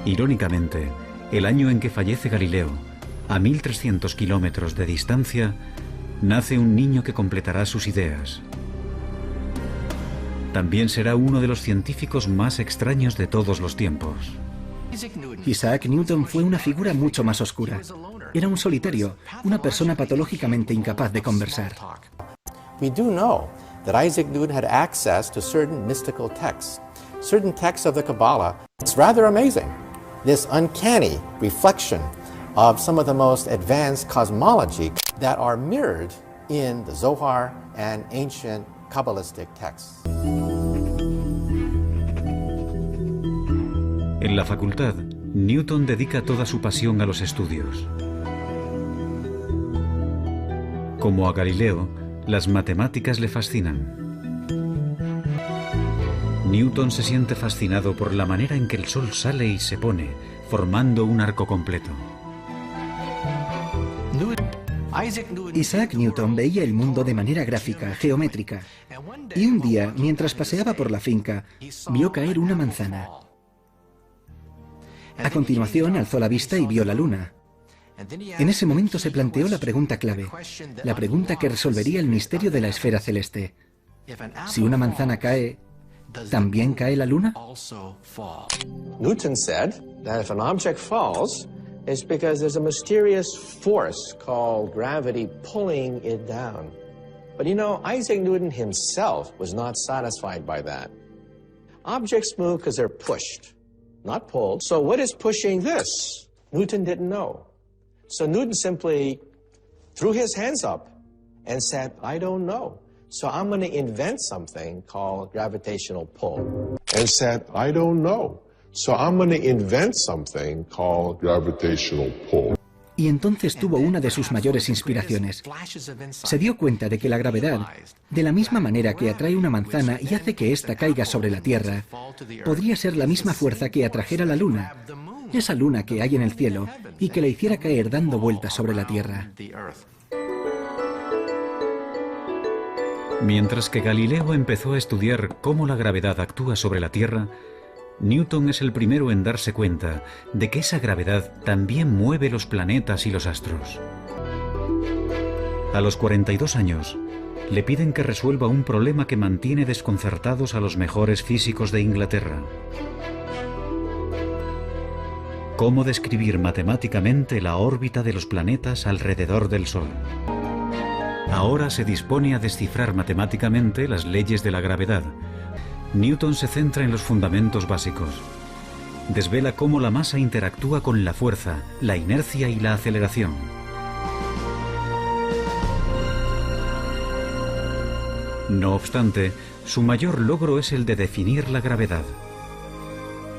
Irónicamente, el año en que fallece Galileo, a 1300 kilómetros de distancia, nace un niño que completará sus ideas. También será uno de los científicos más extraños de todos los tiempos. Isaac Newton fue una figura mucho más oscura. Era un solitario, una persona patológicamente incapaz de conversar. We do know that Isaac Newton had access to certain mystical texts of the Kabbalah. It's rather amazing, this uncanny reflection of some of the most advanced cosmology that are mirrored in the Zohar and ancient Kabbalistic texts. En la facultad, Newton dedica toda su pasión a los estudios. Como a Galileo, las matemáticas le fascinan. Newton se siente fascinado por la manera en que el Sol sale y se pone, formando un arco completo. Isaac Newton veía el mundo de manera gráfica, geométrica. Y un día, mientras paseaba por la finca, vio caer una manzana. A continuación, alzó la vista y vio la luna. En ese momento se planteó la pregunta clave, la pregunta que resolvería el misterio de la esfera celeste. Si una manzana cae, ¿también cae la luna? Newton said that if an object falls, it's because there's a mysterious force called gravity pulling it down. But you know, Isaac Newton himself was not satisfied by that. Objects move because they're pushed, not pulled. So what is pushing this? Newton didn't know. So Newton simply threw his hands up and said, I don't know. So I'm going to invent something called gravitational pull. And said, I don't know. So I'm going to invent something called gravitational pull. Y entonces tuvo una de sus mayores inspiraciones. Se dio cuenta de que la gravedad, de la misma manera que atrae una manzana y hace que ésta caiga sobre la Tierra, podría ser la misma fuerza que atrajera la luna, esa luna que hay en el cielo, y que la hiciera caer dando vueltas sobre la Tierra. Mientras que Galileo empezó a estudiar cómo la gravedad actúa sobre la Tierra, Newton es el primero en darse cuenta de que esa gravedad también mueve los planetas y los astros. A los 42 años, le piden que resuelva un problema que mantiene desconcertados a los mejores físicos de Inglaterra. ¿Cómo describir matemáticamente la órbita de los planetas alrededor del Sol? Ahora se dispone a descifrar matemáticamente las leyes de la gravedad. Newton se centra en los fundamentos básicos. Desvela cómo la masa interactúa con la fuerza, la inercia y la aceleración. No obstante, su mayor logro es el de definir la gravedad.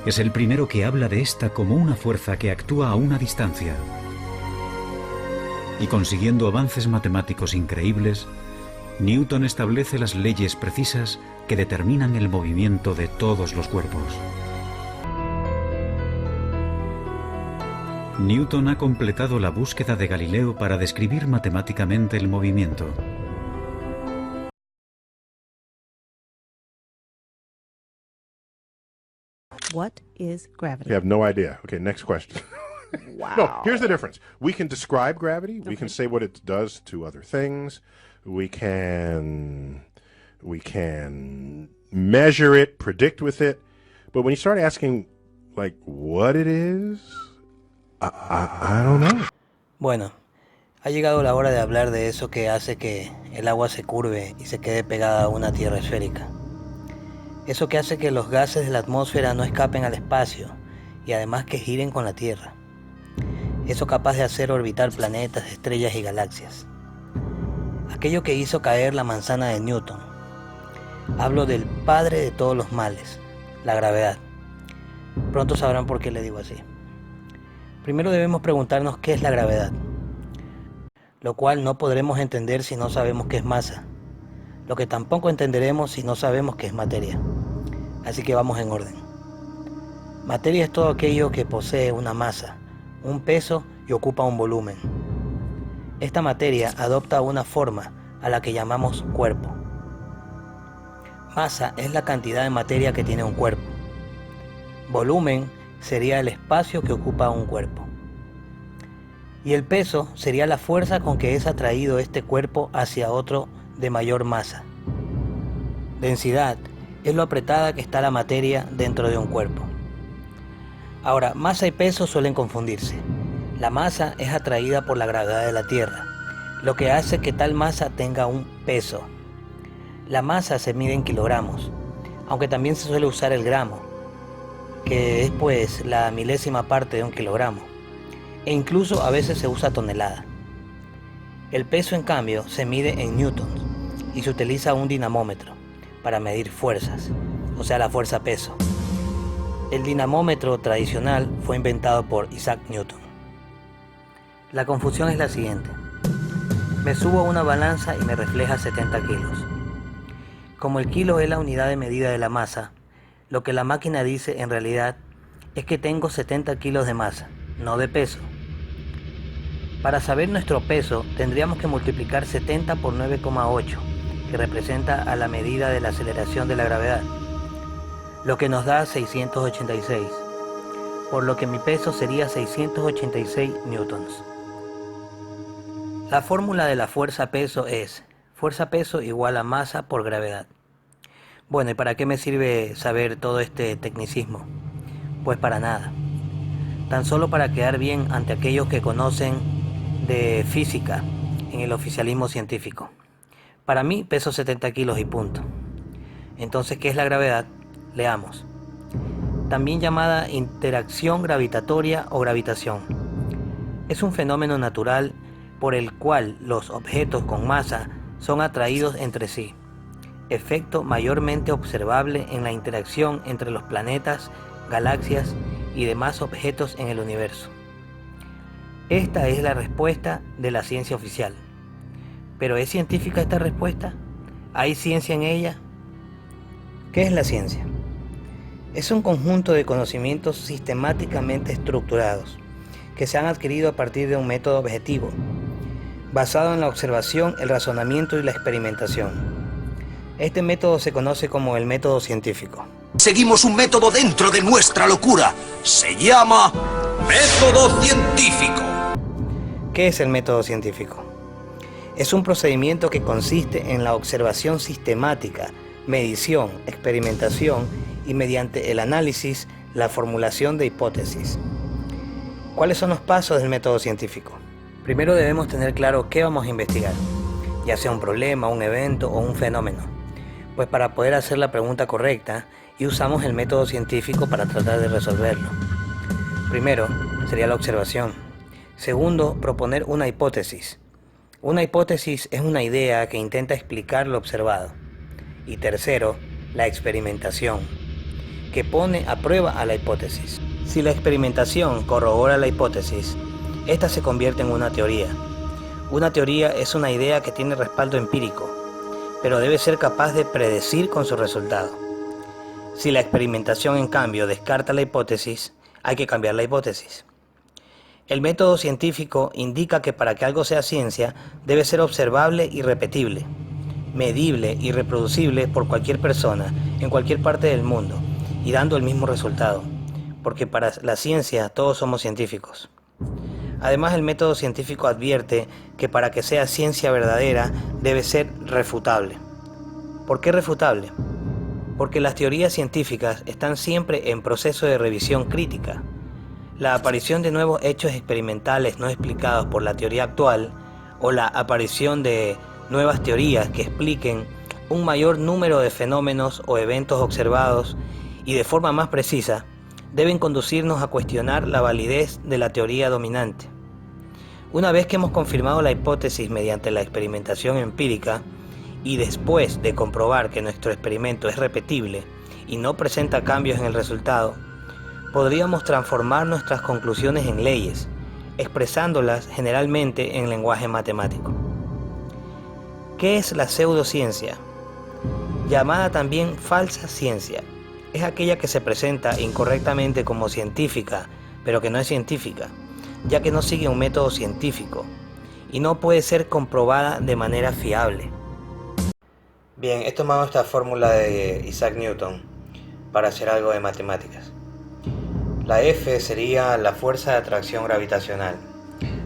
Es el primero que habla de esta como una fuerza que actúa a una distancia. Y consiguiendo avances matemáticos increíbles, Newton establece las leyes precisas que determinan el movimiento de todos los cuerpos. Newton ha completado la búsqueda de Galileo para describir matemáticamente el movimiento. What is gravity? You have no idea. Okay, next question. Wow. No, here's the difference. We can describe gravity. We can say what it does to other things. We can measure it, predict with it. But when you start asking, like, what it is, I don't know. Bueno, ha llegado la hora de hablar de eso que hace que el agua se curve y se quede pegada a una tierra esférica. Eso que hace que los gases de la atmósfera no escapen al espacio y además que giren con la Tierra. Eso capaz de hacer orbitar planetas, estrellas y galaxias. Aquello que hizo caer la manzana de Newton. Hablo del padre de todos los males, la gravedad. Pronto sabrán por qué le digo así. Primero debemos preguntarnos qué es la gravedad, lo cual no podremos entender si no sabemos qué es masa, lo que tampoco entenderemos si no sabemos qué es materia. Así que vamos en orden. Materia es todo aquello que posee una masa, un peso y ocupa un volumen. Esta materia adopta una forma a la que llamamos cuerpo. Masa es la cantidad de materia que tiene un cuerpo. Volumen sería el espacio que ocupa un cuerpo. Y el peso sería la fuerza con que es atraído este cuerpo hacia otro de mayor masa. Densidad es lo apretada que está la materia dentro de un cuerpo. Ahora, masa y peso suelen confundirse. La masa es atraída por la gravedad de la Tierra, lo que hace que tal masa tenga un peso. La masa se mide en kilogramos, aunque también se suele usar el gramo, que es pues la milésima parte de un kilogramo, e incluso a veces se usa tonelada. El peso, en cambio, se mide en newtons y se utiliza un dinamómetro para medir fuerzas, o sea, la fuerza-peso. El dinamómetro tradicional fue inventado por Isaac Newton. La confusión es la siguiente. Me subo a una balanza y me refleja 70 kilos. Como el kilo es la unidad de medida de la masa, lo que la máquina dice en realidad es que tengo 70 kilos de masa, no de peso. Para saber nuestro peso tendríamos que multiplicar 70 por 9,8, que representa a la medida de la aceleración de la gravedad, lo que nos da 686, por lo que mi peso sería 686 newtons. La fórmula de la fuerza-peso es fuerza-peso igual a masa por gravedad. Bueno, ¿y para qué me sirve saber todo este tecnicismo? Pues para nada. Tan solo para quedar bien ante aquellos que conocen de física en el oficialismo científico. Para mí peso 70 kilos y punto. Entonces, ¿qué es la gravedad? Leamos. También llamada interacción gravitatoria o gravitación. Es un fenómeno natural por el cual los objetos con masa son atraídos entre sí. Efecto mayormente observable en la interacción entre los planetas, galaxias y demás objetos en el universo. Esta es la respuesta de la ciencia oficial. ¿Pero es científica esta respuesta? ¿Hay ciencia en ella? ¿Qué es la ciencia? Es un conjunto de conocimientos sistemáticamente estructurados que se han adquirido a partir de un método objetivo, basado en la observación, el razonamiento y la experimentación. Este método se conoce como el método científico. Seguimos un método dentro de nuestra locura. Se llama método científico. ¿Qué es el método científico? Es un procedimiento que consiste en la observación sistemática, medición, experimentación y mediante el análisis, la formulación de hipótesis. ¿Cuáles son los pasos del método científico? Primero debemos tener claro qué vamos a investigar, ya sea un problema, un evento o un fenómeno. Pues para poder hacer la pregunta correcta, y usamos el método científico para tratar de resolverlo. Primero, sería la observación. Segundo, proponer una hipótesis. Una hipótesis es una idea que intenta explicar lo observado. Y tercero, la experimentación, que pone a prueba a la hipótesis. Si la experimentación corrobora la hipótesis, esta se convierte en una teoría. Una teoría es una idea que tiene respaldo empírico, pero debe ser capaz de predecir con su resultado. Si la experimentación, en cambio, descarta la hipótesis, hay que cambiar la hipótesis. El método científico indica que para que algo sea ciencia, debe ser observable y repetible, medible y reproducible por cualquier persona, en cualquier parte del mundo, y dando el mismo resultado, porque para la ciencia todos somos científicos. Además, el método científico advierte que para que sea ciencia verdadera, debe ser refutable. ¿Por qué refutable? Porque las teorías científicas están siempre en proceso de revisión crítica. La aparición de nuevos hechos experimentales no explicados por la teoría actual, o la aparición de nuevas teorías que expliquen un mayor número de fenómenos o eventos observados y de forma más precisa, deben conducirnos a cuestionar la validez de la teoría dominante. Una vez que hemos confirmado la hipótesis mediante la experimentación empírica, y después de comprobar que nuestro experimento es repetible y no presenta cambios en el resultado, podríamos transformar nuestras conclusiones en leyes, expresándolas generalmente en lenguaje matemático. ¿Qué es la pseudociencia? Llamada también falsa ciencia. Es aquella que se presenta incorrectamente como científica, pero que no es científica, ya que no sigue un método científico y no puede ser comprobada de manera fiable. Bien, he tomado esta fórmula de Isaac Newton para hacer algo de matemáticas. La F sería la fuerza de atracción gravitacional.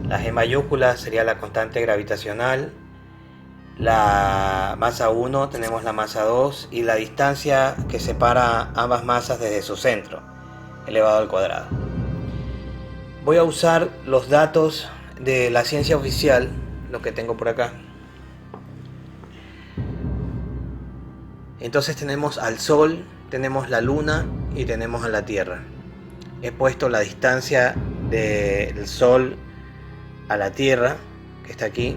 La G mayúscula sería la constante gravitacional. La masa 1 tenemos la masa 2 y la distancia que separa ambas masas desde su centro, elevado al cuadrado. Voy a usar los datos de la ciencia oficial, lo que tengo por acá. Entonces tenemos al Sol, tenemos la Luna y tenemos a la Tierra. He puesto la distancia del Sol a la Tierra, que está aquí.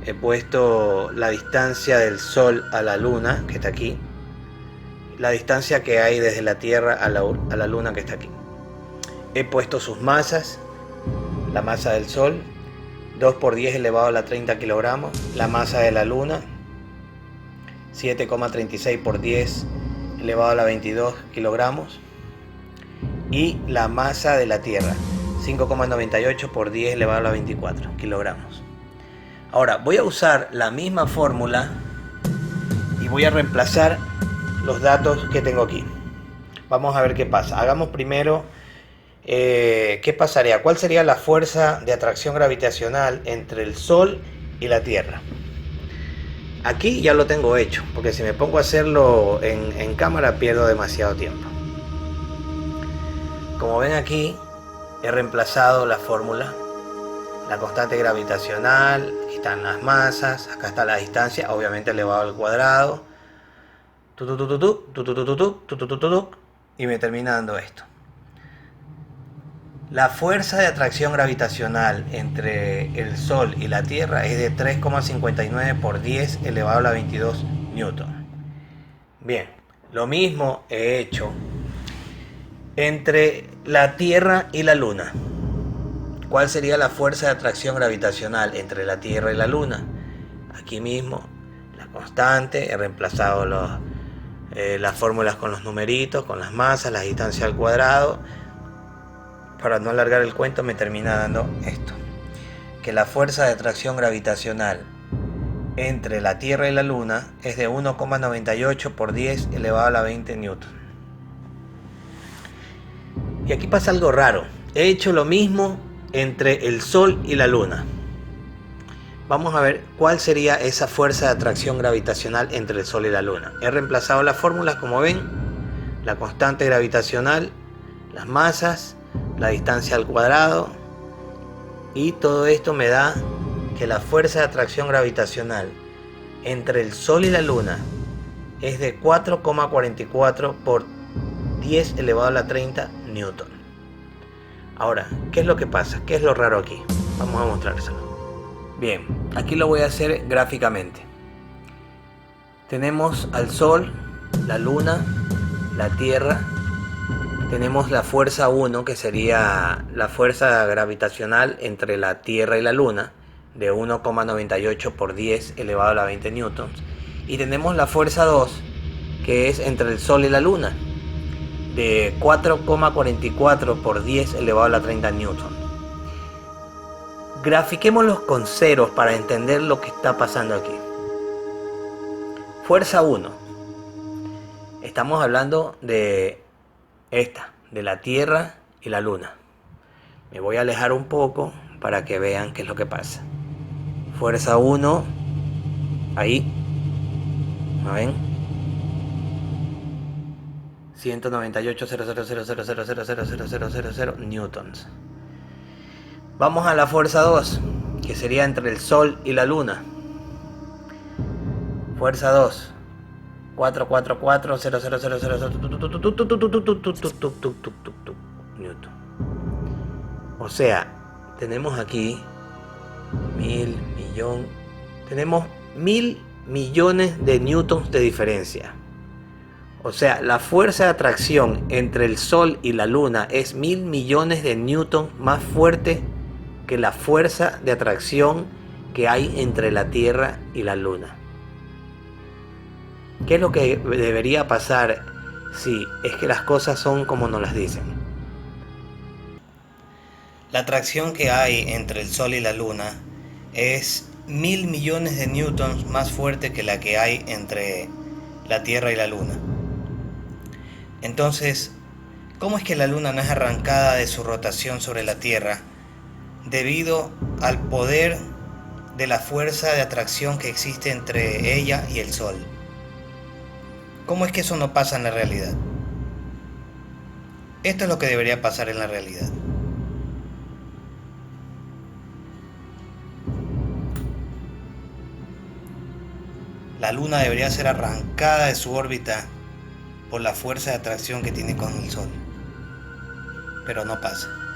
He puesto la distancia del Sol a la Luna, que está aquí. La distancia que hay desde la Tierra a la Luna, que está aquí. He puesto sus masas. La masa del Sol, 2 por 10 elevado a la 30 kilogramos. La masa de la Luna, 7,36 por 10 elevado a la 22 kilogramos. Y la masa de la Tierra, 5,98 por 10 elevado a la 24 kilogramos. Ahora voy a usar la misma fórmula y voy a reemplazar los datos que tengo aquí. Vamos a ver qué pasa. Hagamos primero qué pasaría. ¿Cuál sería la fuerza de atracción gravitacional entre el Sol y la Tierra? Aquí ya lo tengo hecho, porque si me pongo a hacerlo en cámara pierdo demasiado tiempo. Como ven aquí, he reemplazado la fórmula. La constante gravitacional, aquí están las masas, acá está la distancia, obviamente elevado al cuadrado. Y me termina dando esto. La fuerza de atracción gravitacional entre el Sol y la Tierra es de 3,59 por 10 elevado a la 22 newton. Bien, lo mismo he hecho entre la Tierra y la Luna. ¿Cuál sería la fuerza de atracción gravitacional entre la Tierra y la Luna? Aquí mismo, la constante, he reemplazado las fórmulas con los numeritos, con las masas, la distancia al cuadrado. Para no alargar el cuento me termina dando esto. Que la fuerza de atracción gravitacional entre la Tierra y la Luna es de 1,98 por 10 elevado a la 20 newton. Y aquí pasa algo raro. He hecho lo mismo entre el Sol y la Luna. Vamos a ver cuál sería esa fuerza de atracción gravitacional entre el Sol y la Luna. He reemplazado las fórmulas, como ven, la constante gravitacional, las masas, la distancia al cuadrado, y todo esto me da que la fuerza de atracción gravitacional entre el Sol y la Luna es de 4,44 por 10 elevado a la 30 newton. Ahora, ¿qué es lo que pasa? ¿Qué es lo raro aquí? Vamos a mostrárselo. Bien, aquí lo voy a hacer gráficamente. Tenemos al Sol, la Luna, la Tierra. Tenemos la fuerza 1, que sería la fuerza gravitacional entre la Tierra y la Luna, de 1,98 por 10 elevado a la 20 newtons. Y tenemos la fuerza 2, que es entre el Sol y la Luna, de 4,44 por 10 elevado a la 30 newton. Grafiquémoslos con ceros para entender lo que está pasando aquí. Fuerza 1. Estamos hablando de esta, de la Tierra y la Luna. Me voy a alejar un poco para que vean qué es lo que pasa. Fuerza 1, ahí, ¿no ven? 198.00000000000 newtons. Vamos a la fuerza 2, que sería entre el Sol y la Luna. Fuerza 2, 444.0000000 newton. O sea, tenemos aquí 1000 millón, tenemos 1000 millones de newtons de diferencia. O sea, la fuerza de atracción entre el Sol y la Luna es 1000 millones de newtons más fuerte que la fuerza de atracción que hay entre la Tierra y la Luna. ¿Qué es lo que debería pasar si es que las cosas son como nos las dicen? La atracción que hay entre el Sol y la Luna es 1000 millones de newtons más fuerte que la que hay entre la Tierra y la Luna. Entonces, ¿Cómo es que la Luna no es arrancada de su rotación sobre la Tierra debido al poder de la fuerza de atracción que existe entre ella y el Sol? ¿Cómo es que eso no pasa en la realidad? Esto es lo que debería pasar en la realidad. La Luna debería ser arrancada de su órbita por la fuerza de atracción que tiene con el Sol. Pero no pasa.